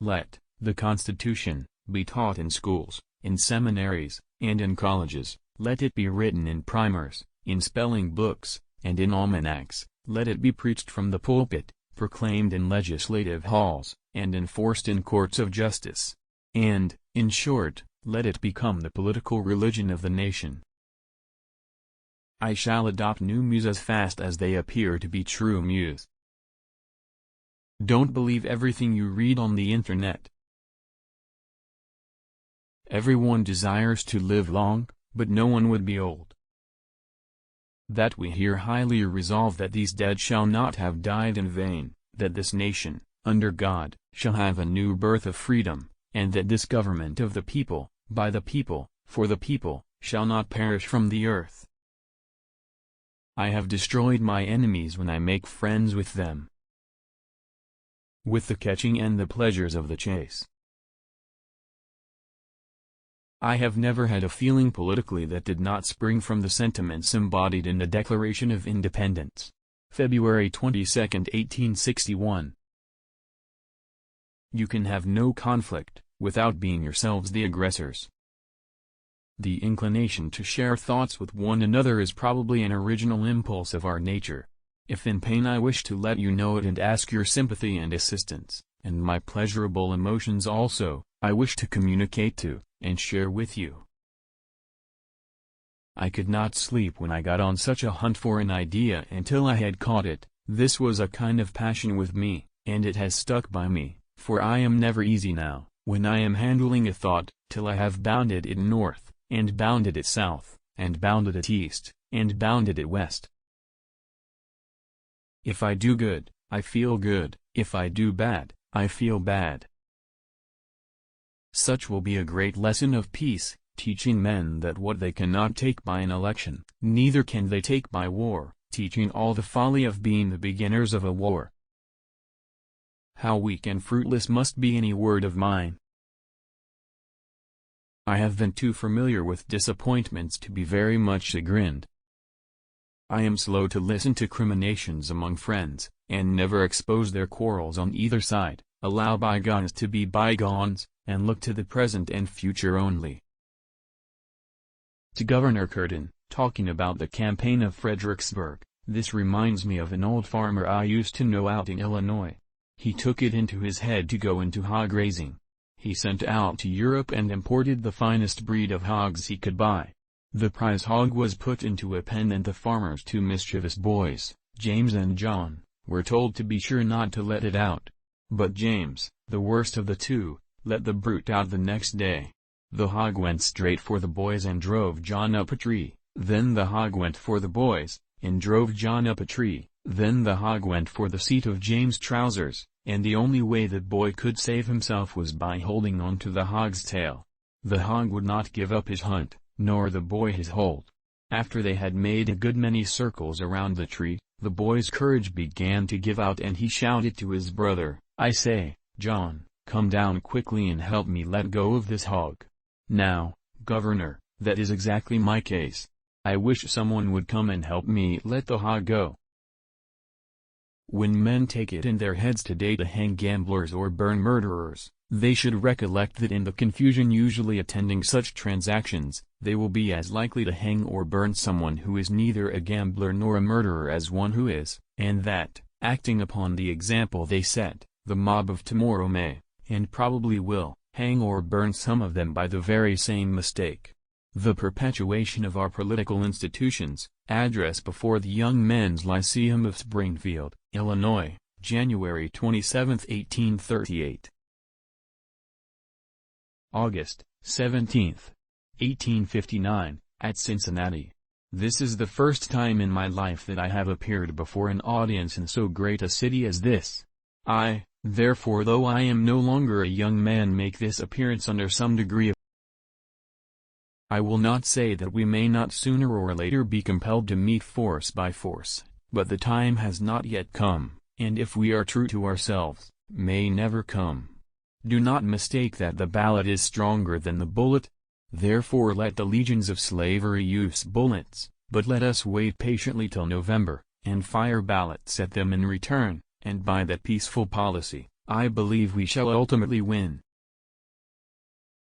Let the Constitution be taught in schools, in seminaries, and in colleges. Let it be written in primers, in spelling books, and in almanacs. Let it be preached from the pulpit, proclaimed in legislative halls, and enforced in courts of justice. And, in short, let it become the political religion of the nation. I shall adopt new muse as fast as they appear to be true muse. Don't believe everything you read on the internet. Everyone desires to live long, but no one would be old. That we here highly resolve that these dead shall not have died in vain, that this nation, under God, shall have a new birth of freedom, and that this government of the people, by the people, for the people, shall not perish from the earth. I have destroyed my enemies when I make friends with them. With the catching and the pleasures of the chase. I have never had a feeling politically that did not spring from the sentiments embodied in the Declaration of Independence, February 22, 1861. You can have no conflict, without being yourselves the aggressors. The inclination to share thoughts with one another is probably an original impulse of our nature. If in pain I wish to let you know it and ask your sympathy and assistance, and my pleasurable emotions also, I wish to communicate to, and share with you. I could not sleep when I got on such a hunt for an idea until I had caught it. This was a kind of passion with me, and it has stuck by me, for I am never easy now, when I am handling a thought, till I have bounded it north, and bounded it south, and bounded it east, and bounded it west. If I do good, I feel good. If I do bad, I feel bad. Such will be a great lesson of peace, teaching men that what they cannot take by an election, neither can they take by war, teaching all the folly of being the beginners of a war. How weak and fruitless must be any word of mine. I have been too familiar with disappointments to be very much chagrined. I am slow to listen to criminations among friends, and never expose their quarrels on either side, allow bygones to be bygones, and look to the present and future only. To Governor Curtin, talking about the campaign of Fredericksburg, this reminds me of an old farmer I used to know out in Illinois. He took it into his head to go into hog raising. He sent out to Europe and imported the finest breed of hogs he could buy. The prize hog was put into a pen, and the farmer's two mischievous boys, James and John, were told to be sure not to let it out. But James, the worst of the two, let the brute out the next day. The hog went straight for the boys and drove John up a tree. Then the hog went for the boys, and drove John up a tree. Then the hog went for the seat of James' trousers, and the only way the boy could save himself was by holding on to the hog's tail. The hog would not give up his hunt, nor the boy his hold. After they had made a good many circles around the tree, the boy's courage began to give out, and he shouted to his brother, "I say, John, come down quickly and help me let go of this hog." Now, Governor, that is exactly my case. I wish someone would come and help me let the hog go. When men take it in their heads today to hang gamblers or burn murderers, they should recollect that in the confusion usually attending such transactions, they will be as likely to hang or burn someone who is neither a gambler nor a murderer as one who is, and that, acting upon the example they set, the mob of tomorrow may, and probably will, hang or burn some of them by the very same mistake. The Perpetuation of Our Political Institutions, address before the Young Men's Lyceum of Springfield, Illinois, January 27, 1838. August 17, 1859, at Cincinnati. This is the first time in my life that I have appeared before an audience in so great a city as this. I, therefore, though I am no longer a young man, make this appearance under some degree of I will not say that we may not sooner or later be compelled to meet force by force, but the time has not yet come, and if we are true to ourselves, may never come. Do not mistake that the ballot is stronger than the bullet. Therefore let the legions of slavery use bullets, but let us wait patiently till November, and fire ballots at them in return, and by that peaceful policy, I believe we shall ultimately win.